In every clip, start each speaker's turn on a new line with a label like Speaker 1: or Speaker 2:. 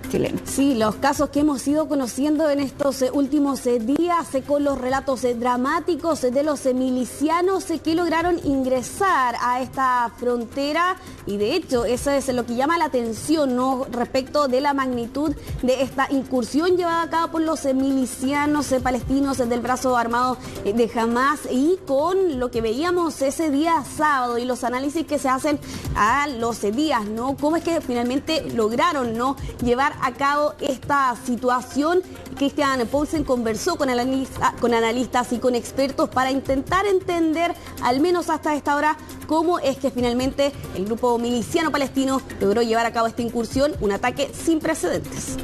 Speaker 1: chileno.
Speaker 2: Sí, los casos que hemos ido conociendo en estos últimos días con los relatos dramáticos de los milicianos que lograron ingresar a esta frontera, y de hecho eso es lo que llama la atención, ¿no?, respecto de la magnitud de esta incursión llevada a cabo por los milicianos palestinos del brazo armado de Hamás, y con lo que veíamos ese día sábado y los análisis que se hacen a los días, ¿no? Cómo es que finalmente lograron, ¿no?, llevar a cabo esta situación. Christian Paulsen conversó con analistas y con expertos para intentar entender, al menos hasta esta hora, cómo es que finalmente el grupo miliciano palestino logró llevar a cabo esta incursión, un ataque sin precedentes.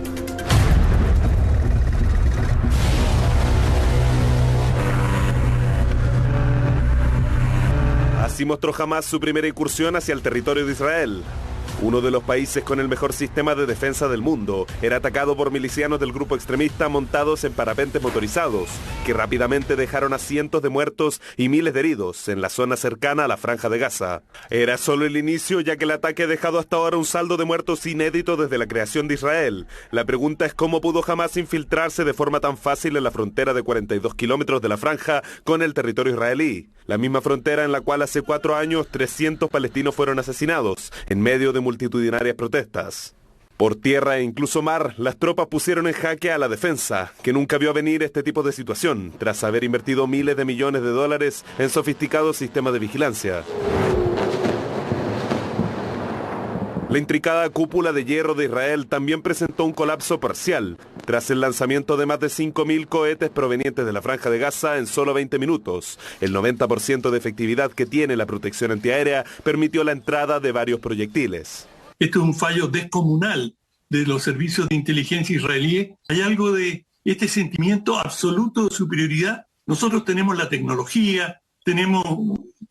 Speaker 3: Así mostró Hamás su primera incursión hacia el territorio de Israel. Uno de los países con el mejor sistema de defensa del mundo era atacado por milicianos del grupo extremista montados en parapentes motorizados, que rápidamente dejaron a cientos de muertos y miles de heridos en la zona cercana a la Franja de Gaza. Era solo el inicio, ya que el ataque ha dejado hasta ahora un saldo de muertos inédito desde la creación de Israel. La pregunta es cómo pudo Hamás infiltrarse de forma tan fácil en la frontera de 42 kilómetros de la Franja con el territorio israelí. La misma frontera en la cual hace 4 años 300 palestinos fueron asesinados en medio de multitudinarias protestas. Por tierra e incluso mar, las tropas pusieron en jaque a la defensa, que nunca vio venir este tipo de situación, tras haber invertido miles de millones de dólares en sofisticados sistemas de vigilancia. La intricada cúpula de hierro de Israel también presentó un colapso parcial, tras el lanzamiento de más de 5.000 cohetes provenientes de la Franja de Gaza en solo 20 minutos. El 90% de efectividad que tiene la protección antiaérea permitió la entrada de varios proyectiles.
Speaker 4: Esto es un fallo descomunal de los servicios de inteligencia israelíes. Hay algo de este sentimiento absoluto de superioridad. Nosotros tenemos la tecnología, tenemos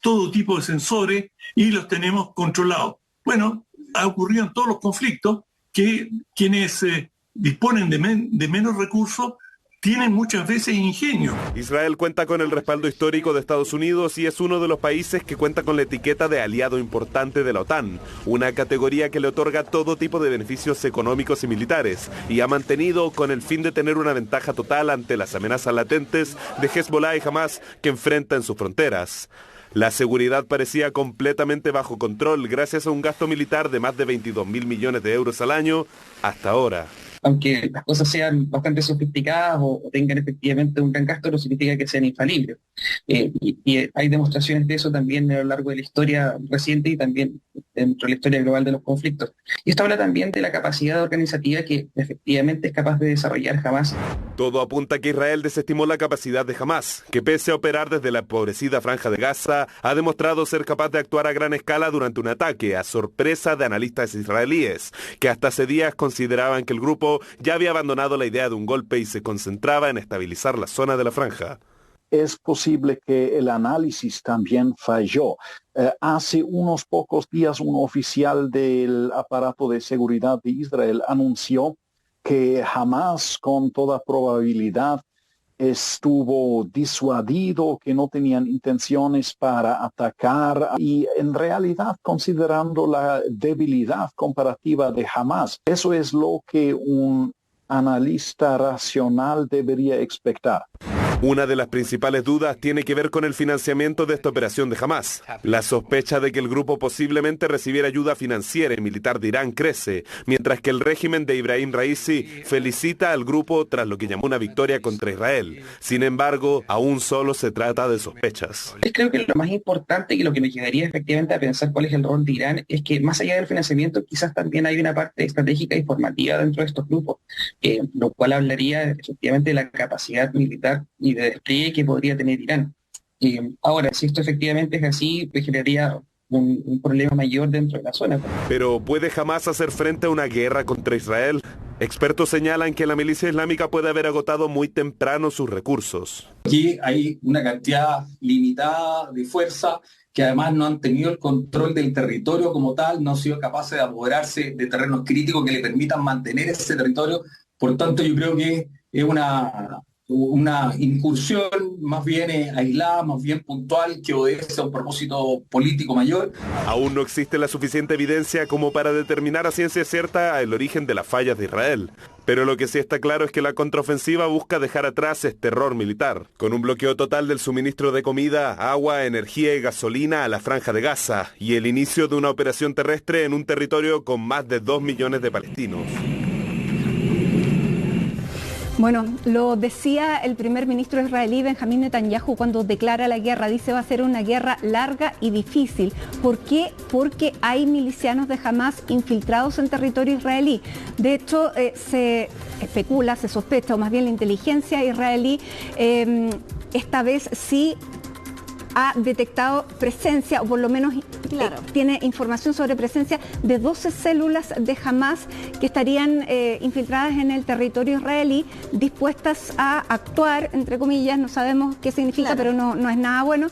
Speaker 4: todo tipo de sensores y los tenemos controlados. Bueno, ha ocurrido en todos los conflictos que quienes disponen de menos recursos tienen muchas veces ingenio.
Speaker 3: Israel cuenta con el respaldo histórico de Estados Unidos y es uno de los países que cuenta con la etiqueta de aliado importante de la OTAN, una categoría que le otorga todo tipo de beneficios económicos y militares, y ha mantenido con el fin de tener una ventaja total ante las amenazas latentes de Hezbollah y Hamás que enfrenta en sus fronteras. La seguridad parecía completamente bajo control gracias a un gasto militar de más de 22.000 millones de euros al año hasta ahora.
Speaker 5: Aunque las cosas sean bastante sofisticadas o tengan efectivamente un gran gasto, no significa que sean infalibles. Y hay demostraciones de eso también a lo largo de la historia reciente y también dentro de la historia global de los conflictos. Y esto habla también de la capacidad organizativa que efectivamente es capaz de desarrollar Hamás.
Speaker 3: Todo apunta a que Israel desestimó la capacidad de Hamás, que pese a operar desde la empobrecida Franja de Gaza, ha demostrado ser capaz de actuar a gran escala durante un ataque, a sorpresa de analistas israelíes, que hasta hace días consideraban que el grupo ya había abandonado la idea de un golpe y se concentraba en estabilizar la zona de la franja.
Speaker 6: Es posible que el análisis también falló. Hace unos pocos días un oficial del aparato de seguridad de Israel anunció que Hamás con toda probabilidad estuvo disuadido, que no tenían intenciones para atacar, y en realidad, considerando la debilidad comparativa de Hamás, eso es lo que un analista racional debería expectar.
Speaker 3: Una de las principales dudas tiene que ver con el financiamiento de esta operación de Hamás. La sospecha de que el grupo posiblemente recibiera ayuda financiera y militar de Irán crece, mientras que el régimen de Ibrahim Raisi felicita al grupo tras lo que llamó una victoria contra Israel. Sin embargo, aún solo se trata de sospechas.
Speaker 5: Creo que lo más importante y lo que me llevaría efectivamente a pensar cuál es el rol de Irán es que más allá del financiamiento quizás también hay una parte estratégica y formativa dentro de estos grupos, lo cual hablaría efectivamente de la capacidad militar y de despliegue que podría tener Irán. Ahora, si esto efectivamente es así, pues generaría un problema mayor dentro de la zona.
Speaker 3: Pero ¿puede Hamás hacer frente a una guerra contra Israel? Expertos señalan que la milicia islámica puede haber agotado muy temprano sus recursos.
Speaker 7: Aquí hay una cantidad limitada de fuerza que además no han tenido el control del territorio como tal, no han sido capaces de apoderarse de terrenos críticos que le permitan mantener ese territorio. Por tanto, yo creo que es una incursión más bien aislada, más bien puntual, que obedece a un propósito político mayor.
Speaker 3: Aún no existe la suficiente evidencia como para determinar a ciencia cierta el origen de las fallas de Israel. Pero lo que sí está claro es que la contraofensiva busca dejar atrás este error militar, con un bloqueo total del suministro de comida, agua, energía y gasolina a la Franja de Gaza, y el inicio de una operación terrestre en un territorio con más de 2 millones de palestinos.
Speaker 1: Bueno, lo decía el primer ministro israelí Benjamín Netanyahu cuando declara la guerra. Dice va a ser una guerra larga y difícil. ¿Por qué? Porque hay milicianos de Hamás infiltrados en territorio israelí. De hecho, se especula, se sospecha, o más bien la inteligencia israelí, esta vez sí ha detectado presencia, o por lo menos tiene información sobre presencia de 12 células de Hamás que estarían infiltradas en el territorio israelí, dispuestas a actuar, entre comillas, no sabemos qué significa, pero no es nada bueno,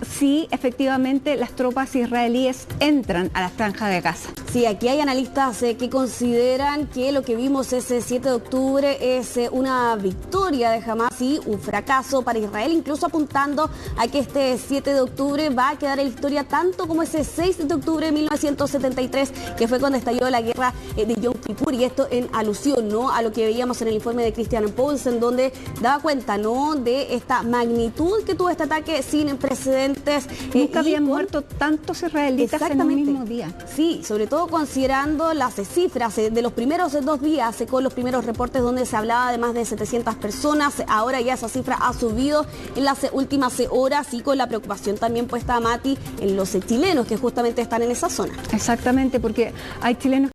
Speaker 1: si efectivamente las tropas israelíes entran a la Franja de Gaza.
Speaker 2: Sí, aquí hay analistas que consideran que lo que vimos ese 7 de octubre es una victoria de Hamás y un fracaso para Israel, incluso apuntando a que este 7 de octubre va a quedar en la historia tanto como ese 6 de octubre de 1973, que fue cuando estalló la guerra de Yom Kippur, y esto en alusión, ¿no?, a lo que veíamos en el informe de Christian Poulsen, donde daba cuenta, ¿no?, de esta magnitud que tuvo este ataque sin precedentes.
Speaker 1: Nunca habían muerto tantos israelitas en un mismo día.
Speaker 2: Sí, sobre todo considerando las cifras de los primeros 2 días, con los primeros reportes donde se hablaba de más de 700 personas, ahora ya esa cifra ha subido en las últimas horas, y con la preocupación también puesta, Mati, en los chilenos que justamente están en esa zona.
Speaker 1: Exactamente, porque hay chilenos